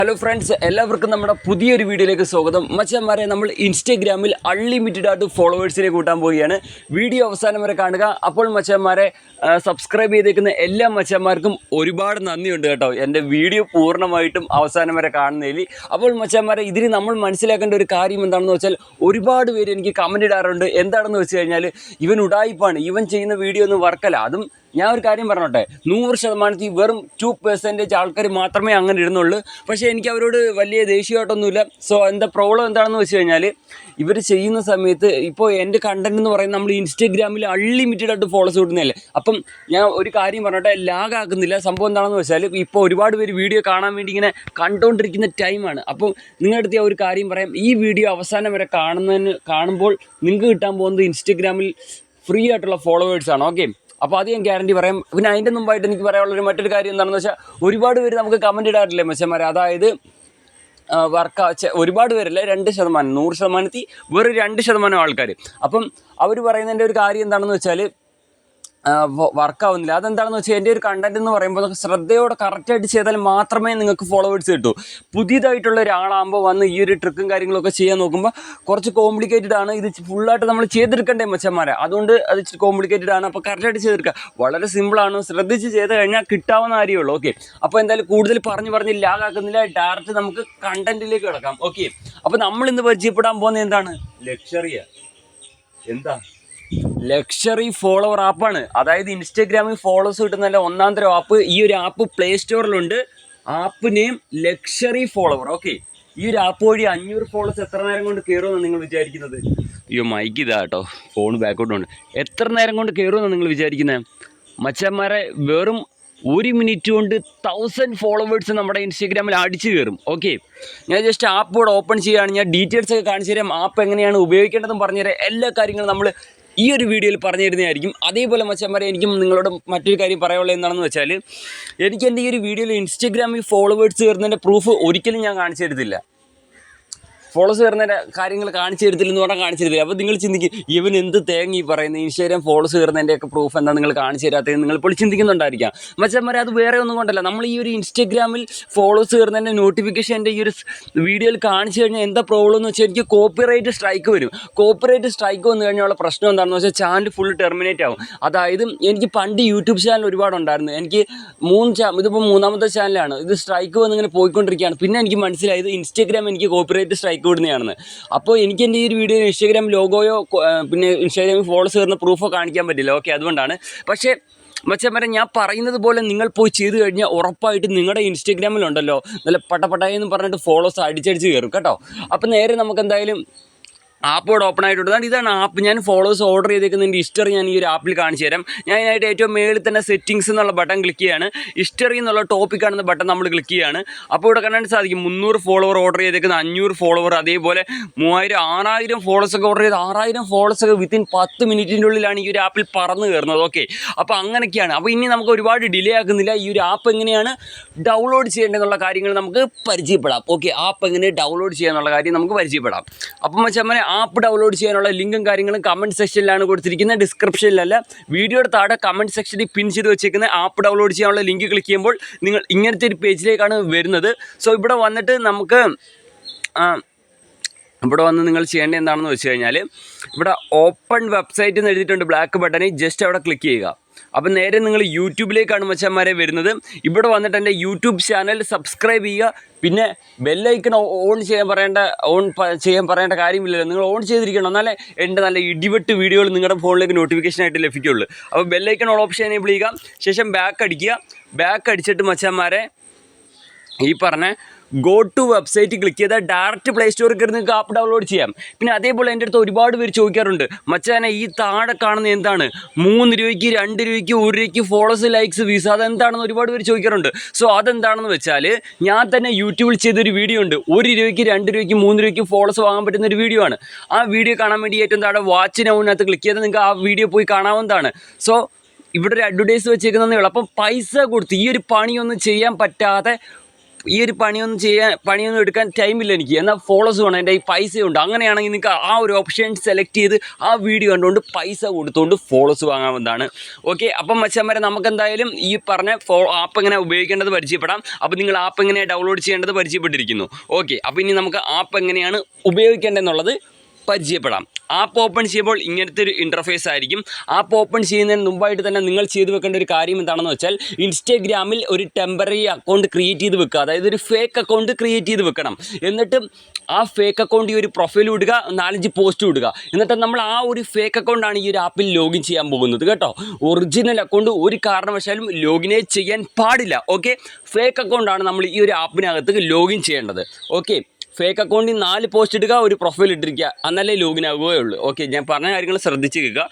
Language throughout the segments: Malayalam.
ഹലോ ഫ്രണ്ട്സ്, എല്ലാവർക്കും നമ്മുടെ പുതിയൊരു വീഡിയോയിലേക്ക് സ്വാഗതം. മച്ചാന്മാരെ, നമ്മൾ ഇൻസ്റ്റഗ്രാമിൽ അൺലിമിറ്റഡ് ആയിട്ട് ഫോളോവേഴ്സിനെ കൂട്ടാൻ പോവുകയാണ്. വീഡിയോ അവസാനം വരെ കാണുക. അപ്പോൾ മച്ചാന്മാരെ, സബ്സ്ക്രൈബ് ചെയ്തേക്കുന്ന എല്ലാ മച്ചാന്മാർക്കും ഒരുപാട് നന്ദിയുണ്ട് കേട്ടോ, എൻ്റെ വീഡിയോ പൂർണ്ണമായിട്ടും അവസാനം വരെ കാണുന്നതിൽ. അപ്പോൾ മച്ചാന്മാരെ, ഇതിന് നമ്മൾ മനസ്സിലാക്കേണ്ട ഒരു കാര്യം എന്താണെന്ന് വെച്ചാൽ, ഒരുപാട് പേര് എനിക്ക് കമൻറ്റ് ഇടാറുണ്ട്. എന്താണെന്ന് വെച്ച് കഴിഞ്ഞാൽ, ഇവൻ ഉടായിപ്പാണ്, ഇവൻ ചെയ്യുന്ന വീഡിയോ ഒന്നും വർക്കല്ല. അതും ഞാൻ ഒരു കാര്യം പറഞ്ഞോട്ടെ, 100% വെറും 2% ആൾക്കാർ മാത്രമേ അങ്ങനെ ഇടുന്നുള്ളൂ. പക്ഷേ എനിക്ക് അവരോട് വലിയ ദേഷ്യമായിട്ടൊന്നുമില്ല. സോ എന്താ പ്രോബ്ലം എന്താണെന്ന് വെച്ച് കഴിഞ്ഞാൽ, ഇവർ ചെയ്യുന്ന സമയത്ത് ഇപ്പോൾ എൻ്റെ കണ്ടൻറ് എന്ന് പറയുന്നത് നമ്മൾ ഇൻസ്റ്റഗ്രാമിൽ അൺലിമിറ്റഡ് ആയിട്ട് ഫോളോസ് കിട്ടുന്നതല്ലേ. അപ്പം ഞാൻ ഒരു കാര്യം പറഞ്ഞോട്ടെ, ലാഗ് ആക്കുന്നില്ല. സംഭവം എന്താണെന്ന് വെച്ചാൽ, ഇപ്പോൾ ഒരുപാട് പേര് വീഡിയോ കാണാൻ വേണ്ടി ഇങ്ങനെ കണ്ടുകൊണ്ടിരിക്കുന്ന ടൈമാണ്. അപ്പം നിങ്ങളുടെ അടുത്ത് ഒരു കാര്യം പറയാം, ഈ വീഡിയോ അവസാനം വരെ കാണുമ്പോൾ നിങ്ങൾക്ക് കിട്ടാൻ പോകുന്നത് ഇൻസ്റ്റഗ്രാമിൽ ഫ്രീ ആയിട്ടുള്ള ഫോളോവേഴ്സാണ്. ഓക്കെ, അപ്പോൾ അത് ഞാൻ ഗ്യാരണ്ടി പറയാം. പിന്നെ അതിൻ്റെ മുമ്പായിട്ട് എനിക്ക് പറയാനുള്ളൊരു മറ്റൊരു കാര്യം എന്താണെന്ന് വെച്ചാൽ, ഒരുപാട് പേര് നമുക്ക് കമൻറ്റ് ഇടാറില്ലേ മച്ചന്മാരെ, അതായത് ഒരുപാട് പേരല്ല, 2%, 100% വെറും 2% ആൾക്കാർ. അപ്പം അവർ പറയുന്നതിൻ്റെ ഒരു കാര്യം എന്താണെന്ന് വെച്ചാൽ, വർക്കാവുന്നില്ല. അതെന്താണെന്ന് വെച്ചാൽ, എൻ്റെ ഒരു കണ്ടൻറ് എന്ന് പറയുമ്പോൾ ശ്രദ്ധയോടെ കറക്റ്റായിട്ട് ചെയ്താൽ മാത്രമേ നിങ്ങൾക്ക് ഫോളോവേഴ്സ് കിട്ടൂ. പുതിയതായിട്ടുള്ള ഒരാളാകുമ്പോൾ വന്ന് ഈ ഒരു ട്രിക്കും കാര്യങ്ങളൊക്കെ ചെയ്യാൻ നോക്കുമ്പോൾ കുറച്ച് കോംപ്ലിക്കേറ്റഡ് ആണ്. ഇത് ഫുള്ളായിട്ട് നമ്മൾ ചെയ്തെടുക്കണ്ടേ മച്ചന്മാരെ, അതുകൊണ്ട് അത് ഇച്ചിരി കോംപ്ലിക്കേറ്റഡ് ആണ്. അപ്പോൾ കറക്റ്റായിട്ട് ചെയ്തെടുക്കുക വളരെ സിമ്പിളാണ്. ശ്രദ്ധിച്ച് ചെയ്ത് കഴിഞ്ഞാൽ കിട്ടാവുന്ന കാര്യമുള്ളൂ. ഓക്കെ, അപ്പോൾ എന്തായാലും കൂടുതൽ പറഞ്ഞ് ലാഗാക്കുന്നില്ല, ഡയറക്റ്റ് നമുക്ക് കണ്ടന്റിലേക്ക് കിടക്കാം. ഓക്കെ, അപ്പോൾ നമ്മൾ ഇന്ന് പരിചയപ്പെടാൻ പോകുന്നത് എന്താണ്? ലക്ഷറി ഫോളോവർ ആപ്പാണ്. അതായത് ഇൻസ്റ്റഗ്രാമിൽ ഫോളോവേഴ്സ് കിട്ടുന്നതല്ല, ഒന്നാം തരം ആപ്പ്. ഈ ഒരു ആപ്പ് പ്ലേ സ്റ്റോറിലുണ്ട്. App name luxury follower. Okay, ഈ ഒരു ആപ്പ് വഴി 500 ഫോളോവേഴ്സ് എത്ര നേരം കൊണ്ട് കയറുമെന്നാണ് നിങ്ങൾ വിചാരിക്കുന്നത്? അയ്യോ, മൈക്ക് ഇതാ കേട്ടോ, ഫോൺ ബാക്കോട്ടുണ്ട്. എത്ര നേരം കൊണ്ട് കയറുമെന്നാണ് നിങ്ങൾ വിചാരിക്കുന്നത്? മച്ചന്മാരെ, വെറും 1 മിനിറ്റ് കൊണ്ട് 1000 ഫോളോവേഴ്സ് നമ്മുടെ ഇൻസ്റ്റഗ്രാമിൽ അടിച്ചു കയറും. ഓക്കെ, ഞാൻ ജസ്റ്റ് ആപ്പ് കൂടെ ഓപ്പൺ ചെയ്യുകയാണ്. ഞാൻ ഡീറ്റെയിൽസ് ഒക്കെ കാണിച്ചു തരാം, ആപ്പ് എങ്ങനെയാണ് ഉപയോഗിക്കേണ്ടതെന്ന് പറഞ്ഞുതരാം. എല്ലാ കാര്യങ്ങളും നമ്മൾ ഈ ഒരു വീഡിയോയിൽ പറഞ്ഞു തരുന്നതായിരിക്കും. അതേപോലെ മച്ചന്മാരെ, എനിക്കും നിങ്ങളോട് മറ്റൊരു കാര്യം പറയാനുള്ളത് എന്താണെന്ന് വെച്ചാൽ, എനിക്ക് എൻ്റെ ഈ ഒരു വീഡിയോയിൽ ഇൻസ്റ്റഗ്രാമിൽ ഫോളോവേഴ്സ് കയറുന്നതിൻ്റെ പ്രൂഫ് ഒരിക്കലും ഞാൻ കാണിച്ചു തരത്തില്ല. ഫോളോസ് കയറുന്നതിൻ്റെ കാര്യങ്ങൾ കാണിച്ചു തരത്തില്ലെന്ന് പറഞ്ഞാൽ കാണിച്ചു തരത്തില്ല. അപ്പോൾ നിങ്ങൾ ചിന്തിക്കും, ഇവൻ എന്ത് തേങ്ങ ഈ പറയുന്നത്, ഇൻസ്റ്റാഗ്രാം ഫോളോസ് കയറുന്നതിൻ്റെയൊക്കെ പ്രൂഫ് എന്താ നിങ്ങൾ കാണിച്ചു തരാത്തതെന്ന് നിങ്ങൾ ഇപ്പോൾ ചിന്തിക്കുന്നുണ്ടായിരിക്കാം. മച്ചന്മാരെ, അത് വേറെ ഒന്നും കൊണ്ടല്ല. നമ്മൾ ഈ ഒരു ഇൻസ്റ്റഗ്രാമിൽ ഫോളോസ് കയറുന്നതിൻ്റെ നോട്ടിഫിക്കേഷൻ എൻ്റെ ഈ ഒരു വീഡിയോയിൽ കാണിച്ചു കഴിഞ്ഞാൽ എന്താ പ്രോബ്ലം എന്ന് വെച്ചാൽ, എനിക്ക് കോപ്പിറൈറ്റ് സ്ട്രൈക്ക് വരും. കോപ്പിറൈറ്റ് സ്ട്രൈക്ക് വന്നു കഴിഞ്ഞാൽ പ്രശ്നം എന്താണെന്ന് വെച്ചാൽ, ചാനൽ ഫുൾ ടെർമിനേറ്റ് ആവും. അതായത് എനിക്ക് പണ്ട് യൂട്യൂബ് ചാനൽ ഒരുപാടുണ്ടായിരുന്നു. എനിക്ക് ഇതിപ്പോൾ 3ാമത്തെ ചാനലാണ്. ഇത് സ്ട്രൈക്ക് വന്നിങ്ങനെ പോയിക്കൊണ്ടിരിക്കുകയാണ്. പിന്നെ എനിക്ക് മനസ്സിലായത് ഇൻസ്റ്റഗ്രാം എനിക്ക് കോപ്പിറൈറ്റ് സ്ട്രൈക്ക് വിടുന്നതാണെന്ന്. അപ്പോൾ എനിക്ക് എൻ്റെ ഈ ഒരു വീഡിയോ ഇൻസ്റ്റഗ്രാം ലോഗോയോ പിന്നെ ഇൻസ്റ്റാഗ്രാമിൽ ഫോളോസ് കയറുന്ന പ്രൂഫോ കാണിക്കാൻ പറ്റില്ല. ഓക്കെ, അതുകൊണ്ടാണ്. പക്ഷേ മച്ചന്മാരെ, ഞാൻ പറയുന്നത് പോലെ നിങ്ങൾ പോയി ചെയ്ത് കഴിഞ്ഞാൽ ഉറപ്പായിട്ട് നിങ്ങളുടെ ഇൻസ്റ്റഗ്രാമിലുണ്ടല്ലോ നല്ല പട്ടപ്പട്ടായെന്ന് പറഞ്ഞിട്ട് ഫോളോസ് അടിച്ചടിച്ച് കയറും കേട്ടോ. അപ്പോൾ നേരെ നമുക്ക് എന്തായാലും ആപ്പോടെ ഓപ്പൺ ആയിട്ടുണ്ട്. ഇതാണ് ആപ്പ്. ഞാൻ ഫോളോവേഴ്സ് ഓർഡർ ചെയ്തേക്കുന്നതിൻ്റെ ഹിസ്റ്ററി ഞാൻ ഈ ഒരു ആപ്പിൽ കാണിച്ചു തരാം. ഞാൻ ഇതിനായിട്ട് ഏറ്റവും മേളിൽ തന്നെ സെറ്റിങ്സ് എന്നുള്ള ബട്ടൺ ക്ലിക്ക് ചെയ്യുകയാണ്. ഹിസ്റ്ററി എന്നുള്ള ടോപ്പിക് കാണുന്ന ബട്ടൺ നമ്മൾ ക്ലിക്ക് ചെയ്യുകയാണ്. അപ്പോൾ ഇവിടെ കാണാൻ സാധിക്കും 300 ഫോളോവർ ഓർഡർ ചെയ്തേക്കുന്ന 500 ഫോളോവർ, അതേപോലെ 3000 6000 ഫോളോസൊക്കെ ഓർഡർ ചെയ്ത് 6000 ഫോളോസൊക്കെ വിത്തിൻ 10 മിനിറ്റിൻ്റെ ഉള്ളിലാണ് ഈ ഒരു ആപ്പിൽ പറന്ന് കയറുന്നത്. ഓക്കെ, അപ്പോൾ അങ്ങനെയൊക്കെയാണ്. അപ്പോൾ ഇനി നമുക്ക് ഒരുപാട് ഡിലേ ആക്കുന്നില്ല. ഈ ഒരു ആപ്പ് എങ്ങനെയാണ് ഡൗൺലോഡ് ചെയ്യേണ്ടതെന്നുള്ള കാര്യങ്ങൾ നമുക്ക് പരിചയപ്പെടാം. ഓക്കെ, ആപ്പ് എങ്ങനെ ഡൗൺലോഡ് ചെയ്യാന്നുള്ള കാര്യം നമുക്ക് പരിചയപ്പെടാം. അപ്പം മച്ചന്മാരെ, ആപ്പ് ഡൗൺലോഡ് ചെയ്യാനുള്ള ലിങ്കും കാര്യങ്ങളും കമൻറ്റ് സെക്ഷനിലാണ് കൊടുത്തിരിക്കുന്നത്, ഡിസ്ക്രിപ്ഷനിലല്ല. വീഡിയോയുടെ താഴെ കമൻറ്റ് സെക്ഷനിൽ പിൻ ചെയ്ത് വെച്ചേക്കുന്ന ആപ്പ് ഡൗൺലോഡ് ചെയ്യാനുള്ള ലിങ്ക് ക്ലിക്ക് ചെയ്യുമ്പോൾ നിങ്ങൾ ഇങ്ങനത്തെ ഒരു പേജിലേക്കാണ് വരുന്നത്. സോ ഇവിടെ വന്നിട്ട് ഇവിടെ വന്ന് നിങ്ങൾ ചെയ്യേണ്ടത് എന്താണെന്ന് വെച്ച് കഴിഞ്ഞാൽ, ഇവിടെ ഓപ്പൺ വെബ്സൈറ്റ് എന്ന് എഴുതിയിട്ടുണ്ട് ബ്ലാക്ക് ബട്ടണിൽ. ജസ്റ്റ് അവിടെ ക്ലിക്ക് ചെയ്യുക. അപ്പം നേരെ നിങ്ങൾ യൂട്യൂബിലേക്കാണ് മച്ചന്മാരെ വരുന്നത്. ഇവിടെ വന്നിട്ട് എൻ്റെ യൂട്യൂബ് ചാനൽ സബ്സ്ക്രൈബ് ചെയ്യുക. പിന്നെ ബെല്ലൈക്കൺ ഓൺ ചെയ്യാൻ പറയേണ്ട കാര്യമില്ലല്ലോ, നിങ്ങൾ ഓൺ ചെയ്തിരിക്കണം. എന്നാലേ എൻ്റെ നല്ല ഇടിവെട്ട് വീഡിയോകൾ നിങ്ങളുടെ ഫോണിലേക്ക് നോട്ടിഫിക്കേഷനായിട്ട് ലഭിക്കുകയുള്ളൂ. അപ്പോൾ ബെല്ലൈക്കൺ ഓപ്ഷൻ എനേബിൾ ചെയ്യുക. ശേഷം ബാക്ക് അടിക്കുക. ബാക്ക് അടിച്ചിട്ട് മച്ചന്മാരെ, ഈ പറഞ്ഞ ഗോ ടു വെബ്സൈറ്റ് ക്ലിക്ക് ചെയ്താൽ ഡയറക്റ്റ് പ്ലേ സ്റ്റോറിൽ കയറി നിങ്ങൾക്ക് ആപ്പ് ഡൗൺലോഡ് ചെയ്യാം. പിന്നെ അതേപോലെ എൻ്റെ അടുത്ത് ഒരുപാട് പേര് ചോദിക്കാറുണ്ട്, മച്ചാനെ ഈ താഴെ കാണുന്ന എന്താണ് 3 രൂപയ്ക്ക് 2 രൂപയ്ക്ക് 1 രൂപയ്ക്ക് ഫോളോസ് ലൈക്സ് വീസ്, അതെന്താണെന്ന് ഒരുപാട് പേര് ചോദിക്കാറുണ്ട്. സോ അതെന്താണെന്ന് വെച്ചാൽ, ഞാൻ തന്നെ യൂട്യൂബിൽ ചെയ്തൊരു വീഡിയോ ഉണ്ട്. 1 രൂപയ്ക്ക് 2 രൂപയ്ക്ക് 3 രൂപയ്ക്ക് ഫോളോസ് വാങ്ങാൻ പറ്റുന്ന ഒരു വീഡിയോ ആണ്. ആ വീഡിയോ കാണാൻ വേണ്ടി ഏറ്റവും താഴെ വാച്ച് നൗവിനകത്ത് ക്ലിക്ക് ചെയ്താൽ നിങ്ങൾക്ക് ആ വീഡിയോ പോയി കാണാവുന്നതാണ്. സോ ഇവിടെ ഒരു അഡ്വർടൈസ് വെച്ചേക്കുന്നതേ ഉള്ളൂ. അപ്പം പൈസ കൊടുത്ത് ഈ ഒരു പണിയൊന്നും ചെയ്യാൻ പറ്റാതെ ഈ ഒരു പണിയൊന്നും എടുക്കാൻ ടൈമില്ല എനിക്ക്, എന്നാൽ ഫോളോവേഴ്സ് വേണം, എൻ്റെ ഈ പൈസയുണ്ട്. അങ്ങനെയാണെങ്കിൽ നിങ്ങൾക്ക് ആ ഒരു ഓപ്ഷൻ സെലക്ട് ചെയ്ത് ആ വീഡിയോ കണ്ടുകൊണ്ട് പൈസ കൊടുത്തുകൊണ്ട് ഫോളോവേഴ്സ് വാങ്ങാവുന്നതാണ്. ഓക്കെ, അപ്പം മച്ചാന്മാരെ നമുക്കെന്തായാലും ഈ പറഞ്ഞ ആപ്പ് എങ്ങനെ ഉപയോഗിക്കേണ്ടത് പരിചയപ്പെടാം. അപ്പോൾ നിങ്ങൾ ആപ്പ് എങ്ങനെ ഡൗൺലോഡ് ചെയ്യേണ്ടത് പരിചയപ്പെട്ടിരിക്കുന്നു. ഓക്കെ, അപ്പോൾ ഇനി നമുക്ക് ആപ്പ് എങ്ങനെയാണ് ഉപയോഗിക്കേണ്ടതെന്നുള്ളത് പരിചയപ്പെടാം. ആപ്പ് ഓപ്പൺ ചെയ്യുമ്പോൾ ഇങ്ങനത്തെ ഒരു ഇൻ്റർഫേസ് ആയിരിക്കും. ആപ്പ് ഓപ്പൺ ചെയ്യുന്നതിന് മുമ്പായിട്ട് തന്നെ നിങ്ങൾ ചെയ്തു വെക്കേണ്ട ഒരു കാര്യം എന്താണെന്ന് വെച്ചാൽ ഇൻസ്റ്റാഗ്രാമിൽ ഒരു ടെമ്പററി അക്കൗണ്ട് ക്രിയേറ്റ് ചെയ്ത് വെക്കുക. അതായത് ഒരു ഫേക്ക് അക്കൗണ്ട് ക്രിയേറ്റ് ചെയ്ത് വെക്കണം. എന്നിട്ട് ആ ഫേക്ക് അക്കൗണ്ട് ഈ ഒരു പ്രൊഫൈൽ ഇടുക, 4-5 പോസ്റ്റ് ഇടുക. എന്നിട്ട് നമ്മൾ ആ ഒരു ഫേക്ക് അക്കൗണ്ടാണ് ഈ ഒരു ആപ്പിൽ ലോഗിൻ ചെയ്യാൻ പോകുന്നത് കേട്ടോ. ഒറിജിനൽ അക്കൗണ്ട് ഒരു കാരണവശാലും ലോഗിനേ ചെയ്യാൻ പാടില്ല. ഓക്കെ, ഫേക്ക് അക്കൗണ്ടാണ് നമ്മൾ ഈ ഒരു ആപ്പിനകത്ത് ലോഗിൻ ചെയ്യേണ്ടത്. ഓക്കെ, ഫേക്ക് അക്കൗണ്ടിൽ 4 പോസ്റ്റ് ഇടുക, ഒരു പ്രൊഫൈൽ ഇട്ടിരിക്കുക, എന്നാലേ ലോഗിൻ ആവുകയുള്ളൂ. ഓക്കെ, ഞാൻ പറഞ്ഞ കാര്യങ്ങൾ ശ്രദ്ധിച്ച് കേൾക്കുക.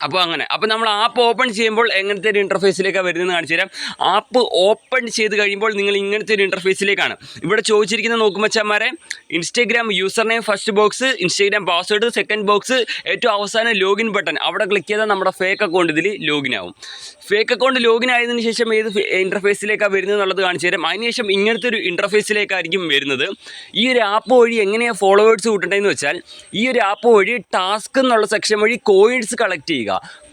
അപ്പോൾ അങ്ങനെ നമ്മൾ ആപ്പ് ഓപ്പൺ ചെയ്യുമ്പോൾ എങ്ങനത്തെ ഒരു ഇൻ്റർഫേസിലേക്കാണ് വരുന്നതെന്ന് കാണിച്ചു തരാം. ആപ്പ് ഓപ്പൺ ചെയ്ത് കഴിയുമ്പോൾ നിങ്ങൾ ഇങ്ങനത്തെ ഒരു ഇൻ്റർഫേസിലേക്കാണ്. ഇവിടെ ചോദിച്ചിരിക്കുന്നത് നോക്കുമച്ചാന്മാരെ, Instagram user name first box, Instagram password second box, ഏറ്റവും അവസാനം ലോഗിൻ ബട്ടൺ. അവിടെ ക്ലിക്ക് ചെയ്താൽ നമ്മുടെ ഫേക്ക് അക്കൗണ്ട് ഇതിൽ ലോഗിൻ ആവും. ഫേക്ക് അക്കൗണ്ട് ലോഗിൻ ആയതിനു ശേഷം ഏത് ഇൻ്റർഫേസിലേക്കാണ് വരുന്നത് എന്നുള്ളത് കാണിച്ചു തരാം. അതിനുശേഷം ഇങ്ങനത്തെ ഒരു ഇൻ്റർഫേസിലേക്കായിരിക്കും വരുന്നത്. ഈ ഒരു ആപ്പ് വഴി എങ്ങനെയാണ് ഫോളോവേഴ്സ് കൂട്ടേണ്ടതെന്ന് വെച്ചാൽ ഈ ഒരു ആപ്പ് വഴി ടാസ്ക് എന്നുള്ള സെക്ഷൻ വഴി കോയിൻസ് കളക്ട് ചെയ്യുക.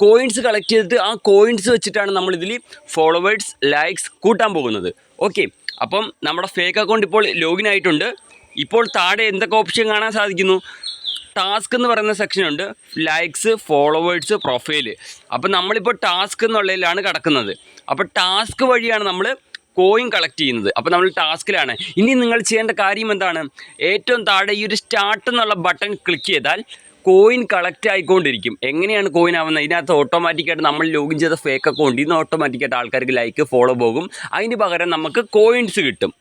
കോയിൻസ് കളക്ട് ചെയ്തിട്ട് ആ കോയിൻസ് വെച്ചിട്ടാണ് നമ്മളിതിൽ ഫോളോവേഴ്സ് ലൈക്സ് കൂട്ടാൻ പോകുന്നത്. ഓക്കെ, അപ്പം നമ്മുടെ ഫേക്ക് അക്കൗണ്ട് ഇപ്പോൾ ലോഗിൻ ആയിട്ടുണ്ട്. ഇപ്പോൾ താഴെ എന്തൊക്കെ ഓപ്ഷൻ കാണാൻ സാധിക്കുന്നു? ടാസ്ക് എന്ന് പറയുന്ന സെക്ഷനുണ്ട്, ലൈക്സ്, ഫോളോവേഴ്സ്, പ്രൊഫൈല്. അപ്പം നമ്മളിപ്പോൾ ടാസ്ക് എന്നുള്ളതിലാണ് കിടക്കുന്നത്. അപ്പോൾ ടാസ്ക് വഴിയാണ് നമ്മൾ കോയിൻ കളക്ട് ചെയ്യുന്നത്. അപ്പോൾ നമ്മൾ ടാസ്കിലാണ്. ഇനി നിങ്ങൾ ചെയ്യേണ്ട കാര്യം എന്താണ്? ഏറ്റവും താഴെ ഈ ഒരു സ്റ്റാർട്ട് എന്നുള്ള ബട്ടൺ ക്ലിക്ക് ചെയ്താൽ കോയിൻ കളക്ട് ആയിക്കൊണ്ടിരിക്കും. എങ്ങനെയാണ് കോയിൻ ആവുന്നത്? ഇതിനകത്ത് ഓട്ടോമാറ്റിക്കായിട്ട് നമ്മൾ ലോഗിൻ ചെയ്ത ഫേക്ക് അക്കൗണ്ടിൽ നിന്ന് ഓട്ടോമാറ്റിക്കായിട്ട് ആൾക്കാർക്ക് ലൈക്ക് ഫോളോ പോകും. അതിന് പകരം നമുക്ക് കോയിൻസ് കിട്ടും.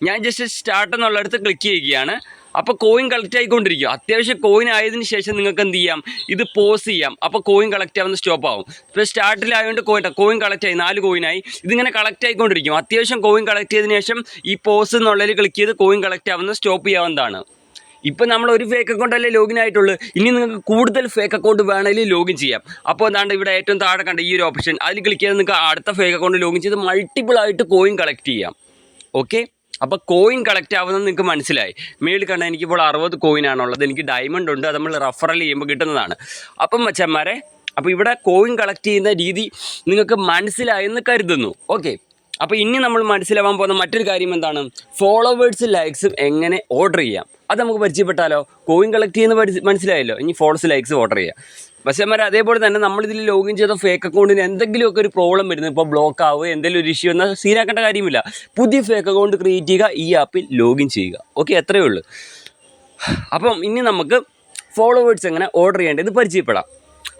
ഞാൻ ജസ്റ്റ് സ്റ്റാർട്ട് എന്നുള്ളിടത്ത് ക്ലിക്ക് ചെയ്യുകയാണ്. അപ്പോൾ കോയിൻ കളക്ട് ആയിക്കൊണ്ടിരിക്കും. അത്യാവശ്യം കോയിൻ ആയതിനു ശേഷം നിങ്ങൾക്ക് എന്ത് ചെയ്യാം? ഇത് പോസ് ചെയ്യാം. അപ്പോൾ കോയിൻ കളക്ട് ആവുന്ന സ്റ്റോപ്പ് ആവും. ഇപ്പോൾ സ്റ്റാർട്ടിലായതുകൊണ്ട് കോയിൻ കളക്ട് ആയി, 4 കോയിനായി. ഇതിങ്ങനെ കളക്ട് ആയിക്കൊണ്ടിരിക്കും. അത്യാവശ്യം കോയിൻ കളക്ട് ചെയ്തതിന് ശേഷം ഈ പോസ് എന്നുള്ളതിൽ ക്ലിക്ക് ചെയ്ത് കോയിൻ കളക്ട് ആവുന്ന സ്റ്റോപ്പ് ചെയ്യാവുന്നതാണ്. ഇപ്പം നമ്മൾ ഒരു ഫേക്ക് അക്കൗണ്ടല്ലേ ലോഗിൻ ആയിട്ടുള്ളൂ. ഇനി നിങ്ങൾക്ക് കൂടുതൽ ഫേക്ക് അക്കൗണ്ട് വേണമെങ്കിൽ ലോഗിൻ ചെയ്യാം. അപ്പോൾ എന്താണ്ട് ഇവിടെ ഏറ്റവും താഴെ കണ്ട ഈ ഒരു ഓപ്ഷൻ, അതിൽ ക്ലിക്ക് ചെയ്ത് നിങ്ങൾക്ക് അടുത്ത ഫേക്ക് അക്കൗണ്ട് ലോഗിൻ ചെയ്ത് മൾട്ടിപ്പിൾ ആയിട്ട് കോയിൻ കളക്ട് ചെയ്യാം. ഓക്കെ, അപ്പോൾ കോയിൻ കളക്ട് ആവുന്നത് നിങ്ങൾക്ക് മനസ്സിലായി. മേളിൽ കണ്ട എനിക്കിപ്പോൾ 60 കോയിനാണുള്ളത്. എനിക്ക് ഡയമണ്ട് ഉണ്ട്, അത് നമ്മൾ റെഫറൽ ചെയ്യുമ്പോൾ കിട്ടുന്നതാണ്. അപ്പം മച്ചന്മാരെ, അപ്പോൾ ഇവിടെ കോയിൻ കളക്ട് ചെയ്യുന്ന രീതി നിങ്ങൾക്ക് മനസ്സിലായെന്ന് കരുതുന്നു. ഓക്കെ, അപ്പോൾ ഇനി നമ്മൾ മനസ്സിലാവാൻ പോകുന്ന മറ്റൊരു കാര്യം എന്താണ്? ഫോളോവേഴ്സ് ലൈക്സും എങ്ങനെ ഓർഡർ ചെയ്യാം, അത് നമുക്ക് പരിചയപ്പെട്ടാലോ? കോയിൻ കളക്ട് ചെയ്യുന്ന മനസ്സിലായല്ലോ. ഇനി ഫോളോവേഴ്സ് ലൈക്സ് ഓർഡർ ചെയ്യാം. പക്ഷേ അതേപോലെ തന്നെ നമ്മളിതിൽ ലോഗിൻ ചെയ്ത ഫേക്ക് അക്കൗണ്ടിന് എന്തെങ്കിലുമൊക്കെ ഒരു പ്രോബ്ലം വരുന്നത്, ഇപ്പോൾ ബ്ലോക്ക് ആവുക, എന്തെങ്കിലും ഒരു ഇഷ്യൂ എന്നാൽ സീനാക്കേണ്ട കാര്യമില്ല. പുതിയ ഫേക്ക് അക്കൗണ്ട് ക്രിയേറ്റ് ചെയ്യുക, ഈ ആപ്പിൽ ലോഗിൻ ചെയ്യുക. ഓക്കെ, അത്രയേ ഉള്ളൂ. അപ്പം ഇനി നമുക്ക് ഫോളോവേഴ്സ് എങ്ങനെ ഓർഡർ ചെയ്യേണ്ടത് പരിചയപ്പെടാം.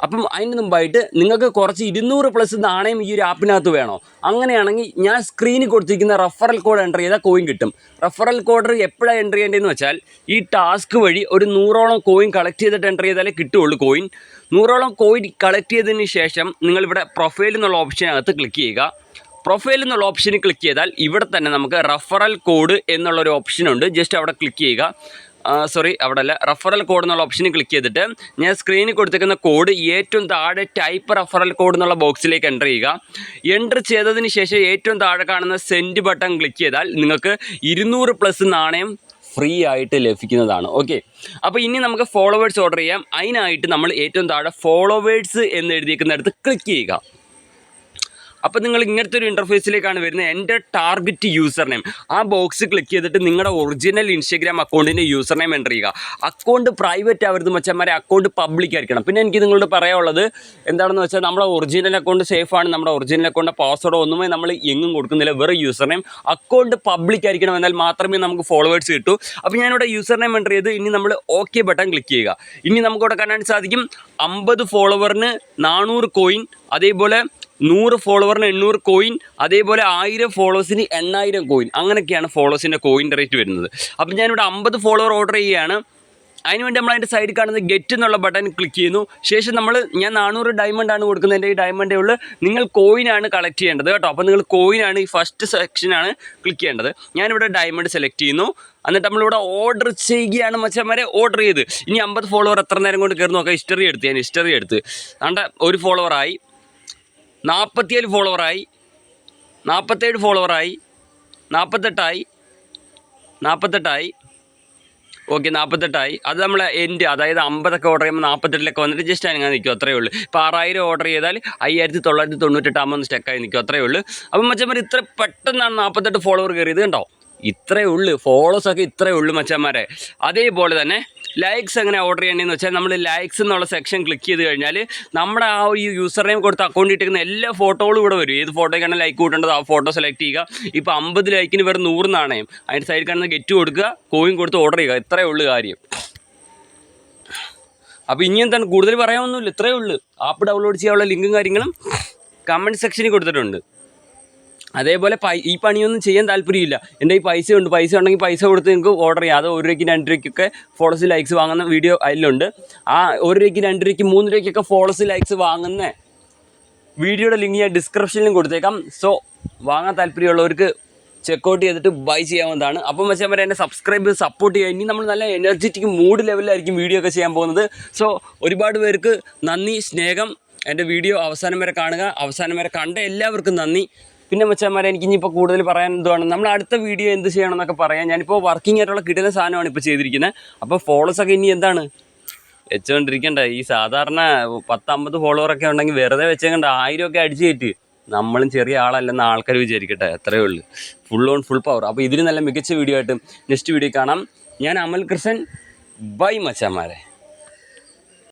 അപ്പം അതിന് മുമ്പായിട്ട് നിങ്ങൾക്ക് കുറച്ച് 200+ നാണയം ഈ ഒരു ആപ്പിനകത്ത് വേണോ? അങ്ങനെയാണെങ്കിൽ ഞാൻ സ്ക്രീനിൽ കൊടുത്തിരിക്കുന്ന റെഫറൽ കോഡ് എൻ്റർ ചെയ്താൽ കോയിൻ കിട്ടും. റെഫറൽ കോഡ് എപ്പോഴാണ് എൻ്റർ ചെയ്യേണ്ടതെന്ന് വെച്ചാൽ ഈ ടാസ്ക് വഴി ഒരു 100ഓളം കോയിൻ കളക്ട് ചെയ്തിട്ട് എൻ്റർ ചെയ്താലേ കിട്ടുകയുള്ളൂ കോയിൻ. 100ഓളം കോയിൻ കളക്ട് ചെയ്തതിന് ശേഷം നിങ്ങളിവിടെ പ്രൊഫൈൽ എന്നുള്ള ഓപ്ഷനകത്ത് ക്ലിക്ക് ചെയ്യുക. പ്രൊഫൈൽ എന്നുള്ള ഓപ്ഷനിൽ ക്ലിക്ക് ചെയ്താൽ ഇവിടെ തന്നെ നമുക്ക് റെഫറൽ കോഡ് എന്നുള്ളൊരു ഓപ്ഷനുണ്ട്. ജസ്റ്റ് അവിടെ ക്ലിക്ക് ചെയ്യുക. അവിടെ അല്ല, റെഫറൽ കോഡ് എന്നുള്ള ഓപ്ഷനിൽ ക്ലിക്ക് ചെയ്തിട്ട് ഞാൻ സ്ക്രീനിൽ കൊടുത്തിരിക്കുന്ന കോഡ് ഏറ്റവും താഴെ ടൈപ്പ് റെഫറൽ കോഡ് എന്നുള്ള ബോക്സിലേക്ക് എൻ്റർ ചെയ്യുക. എൻ്റർ ചെയ്തതിന് ശേഷം ഏറ്റവും താഴെ കാണുന്ന സെൻഡ് ബട്ടൺ ക്ലിക്ക് ചെയ്താൽ നിങ്ങൾക്ക് 200+ നാണയം ഫ്രീ ആയിട്ട് ലഭിക്കുന്നതാണ്. ഓക്കെ, അപ്പോൾ ഇനി നമുക്ക് ഫോളോവേഴ്സ് ഓർഡർ ചെയ്യാം. അതിനായിട്ട് നമ്മൾ ഏറ്റവും താഴെ ഫോളോവേഴ്സ് എന്ന് എഴുതിയിരിക്കുന്നിടത്ത് ക്ലിക്ക് ചെയ്യുക. അപ്പോൾ നിങ്ങൾ ഇങ്ങനത്തെ ഒരു ഇൻ്റർഫേസിലേക്കാണ് വരുന്നത്. എൻ്റെ ടാർഗറ്റ് യൂസർ നെയിം, ആ ബോക്സ് ക്ലിക്ക് ചെയ്തിട്ട് നിങ്ങളുടെ ഒറിജിനൽ ഇൻസ്റ്റാഗ്രാം അക്കൗണ്ടിൻ്റെ യൂസർ നെയിം എൻ്റർ ചെയ്യുക. അക്കൗണ്ട് പ്രൈവറ്റ് ആവരുത് മച്ചന്മാരെ, അക്കൗണ്ട് പബ്ലിക് ആയിരിക്കണം. പിന്നെ എനിക്ക് നിങ്ങളോട് പറയാനുള്ളത് എന്താണെന്ന് വെച്ചാൽ നമ്മുടെ ഒറിജിനൽ അക്കൗണ്ട് സേഫാണ്. നമ്മുടെ ഒറിജിനൽ അക്കൗണ്ട് പാസ്വേഡ് ഒന്നുമേ നമ്മൾ എങ്ങും കൊടുക്കുന്നില്ല, വെറും യൂസർ നെയിം. അക്കൗണ്ട് പബ്ലിക് ആയിരിക്കണം, എന്നാൽ മാത്രമേ നമുക്ക് ഫോളോവേഴ്സ് കിട്ടൂ. അപ്പോൾ ഞാനിവിടെ യൂസർ നെയിം എൻ്റർ ചെയ്ത് ഇനി നമ്മൾ ഓക്കെ ബട്ടൺ ക്ലിക്ക് ചെയ്യുക. ഇനി നമുക്കിവിടെ കാണാൻ സാധിക്കും 50 ഫോളോവറിന് 400 കോയിൻ, അതേപോലെ 100 ഫോളോവറിന് 800 കോയിൻ, അതേപോലെ 1000 ഫോളോവേഴ്സിന് 8000 കോയിൻ. അങ്ങനെയൊക്കെയാണ് ഫോളോവേഴ്സിൻ്റെ കോയിൻ റേറ്റ് വരുന്നത്. അപ്പോൾ ഞാനിവിടെ 50 ഫോളോവർ ഓർഡർ ചെയ്യുകയാണ്. അതിനുവേണ്ടി നമ്മൾ അതിൻ്റെ സൈഡിൽ കാണുന്ന ഗെറ്റ് എന്നുള്ള ബട്ടൺ ക്ലിക്ക് ചെയ്യുന്നു. ശേഷം ഞാൻ 400 ഡയമണ്ടാണ് കൊടുക്കുന്നത്. എൻ്റെ ഈ ഡയമണ്ടേ ഉള്ളൂ. നിങ്ങൾ കോയിനാണ് കളക്ട് ചെയ്യേണ്ടത് കേട്ടോ. അപ്പോൾ നിങ്ങൾ കോയിനാണ് ഈ ഫസ്റ്റ് സെക്ഷനാണ് ക്ലിക്ക് ചെയ്യേണ്ടത്. ഞാനിവിടെ ഡയമണ്ട് സെലക്ട് ചെയ്യുന്നു. എന്നിട്ട് നമ്മളിവിടെ ഓർഡർ ചെയ്യുകയാണ് മച്ചന്മാരെ. ഓർഡർ ചെയ്ത് ഇനി 50 ഫോളോവർ എത്ര നേരം കൊണ്ട് കയറി നോക്കാം. ഞാൻ ഹിസ്റ്ററി എടുത്ത് അതുകൊണ്ട് 1 ഫോളോവറായി, 47 ഫോളോവറായി, 47 ഫോളോവറായി, 48 ഓക്കെ 48 അത് നമ്മളെ അതായത് 50 ഓർഡർ ചെയ്യുമ്പോൾ 48 വന്നിട്ട് ജസ്റ്റ് അങ്ങനെ നിൽക്കും, അത്രയേ ഉള്ളൂ. ഇപ്പോൾ 6000 ഓർഡർ ചെയ്താൽ 5998 ആകുമ്പോൾ ഒന്ന് സ്റ്റക്കായി നിൽക്കും, അത്രയേ ഉള്ളൂ. അപ്പം മച്ചന്മാർ ഇത്ര പെട്ടെന്നാണ് 48 ഫോളോവർ കയറിയത് കണ്ടോ, ഇത്രയേ ഉള്ളൂ. ഫോളോവേഴ്സൊക്കെ ഇത്രയേ ഉള്ളൂ മച്ചന്മാരെ. അതേപോലെ തന്നെ ലൈക്സ് എങ്ങനെ ഓർഡർ ചെയ്യേണ്ടതെന്ന് വെച്ചാൽ നമ്മൾ ലൈക്സ് എന്നുള്ള സെക്ഷൻ ക്ലിക്ക് ചെയ്ത് കഴിഞ്ഞാൽ നമ്മുടെ ആ ഒരു യൂസർ നെയിം കൊടുത്ത് അക്കൗണ്ട് ഇട്ടിരിക്കുന്ന എല്ലാ ഫോട്ടോകളും ഇവിടെ വരും. ഏത് ഫോട്ടോയ്ക്കാണ് ലൈക്ക് കൂട്ടേണ്ടത് ആ ഫോട്ടോ സെലക്ട് ചെയ്യുക. ഇപ്പോൾ 50 ലൈക്കിന് വെറും 100 നാണയം, അതിൻ്റെ സൈഡിൽ കാണുന്ന ഗെറ്റ് കൊടുക്കുക, കോയിൻ കൊടുത്ത് ഓർഡർ ചെയ്യുക, ഇത്രയേ ഉള്ളൂ കാര്യം. അപ്പോൾ ഇനി എന്താണ് കൂടുതൽ പറയാനൊന്നുമില്ല, ഇത്രയേ ഉള്ളൂ. ആപ്പ് ഡൗൺലോഡ് ചെയ്യാനുള്ള ലിങ്കും കാര്യങ്ങളും കമൻറ്റ് സെക്ഷനിൽ കൊടുത്തിട്ടുണ്ട്. അതേപോലെ ഈ പണിയൊന്നും ചെയ്യാൻ താല്പര്യമില്ല, എൻ്റെ ഈ പൈസ ഉണ്ടെങ്കിൽ പൈസ കൊടുത്ത് നിങ്ങൾക്ക് ഓർഡർ ചെയ്യാം. അത് 1 രൂപയ്ക്ക് 2 രൂപയ്ക്കൊക്കെ ഫോളോസ് ലൈക്സ് വാങ്ങുന്ന വീഡിയോ അതിലുണ്ട്. ആ 1 രൂപയ്ക്ക് 2 രൂപയ്ക്ക് 3 രൂപയ്ക്കൊക്കെ ഫോളോസ് ലൈക്സ് വാങ്ങുന്ന വീഡിയോയുടെ ലിങ്ക് ഞാൻ ഡിസ്ക്രിപ്ഷനിലും കൊടുത്തേക്കാം. സോ വാങ്ങാൻ താല്പര്യമുള്ളവർക്ക് ചെക്കൗട്ട് ചെയ്തിട്ട് ബൈ ചെയ്യാവുന്നതാണ്. അപ്പം വെച്ചാൽ വരെ എന്നെ സബ്സ്ക്രൈബ് ചെയ്ത് സപ്പോർട്ട് ചെയ്യുക. ഇനി നമ്മൾ നല്ല എനർജറ്റിക് മൂഡ് ലെവലിലായിരിക്കും വീഡിയോ ഒക്കെ ചെയ്യാൻ പോകുന്നത്. സോ ഒരുപാട് പേർക്ക് നന്ദി, സ്നേഹം. എൻ്റെ വീഡിയോ അവസാനം വരെ കാണുക, അവസാനം വരെ കണ്ട എല്ലാവർക്കും നന്ദി. പിന്നെ മച്ചാന്മാരെ എനിക്ക് ഇനിയിപ്പോൾ കൂടുതൽ പറയാൻ എന്തുവാണ്, നമ്മൾ അടുത്ത വീഡിയോ എന്ത് ചെയ്യണമെന്നൊക്കെ പറയാം. ഞാനിപ്പോൾ വർക്കിംഗ് ആയിട്ടുള്ള കിട്ടുന്ന സാധനമാണ് ഇപ്പോൾ ചെയ്തിരിക്കുന്നത്. അപ്പോൾ ഫോളോസൊക്കെ ഇനി എന്താണ് വെച്ചുകൊണ്ടിരിക്കണ്ട. ഈ സാധാരണ 10-50 ഫോളോവറൊക്കെ ഉണ്ടെങ്കിൽ വെറുതെ വെച്ചേക്കണ്ട, 1000 ഒക്കെ അടിച്ച് കയറ്റി. നമ്മളും ചെറിയ ആളല്ലെന്ന് ആൾക്കാർ വിചാരിക്കട്ടെ, അത്രയേ ഉള്ളൂ. Full on full power. അപ്പോൾ ഇതിന് നല്ല മികച്ച വീഡിയോ ആയിട്ട് നെക്സ്റ്റ് വീഡിയോ കാണാം. ഞാൻ അമൽ കൃഷ്ണൻ, ബൈ മച്ചാന്മാരെ.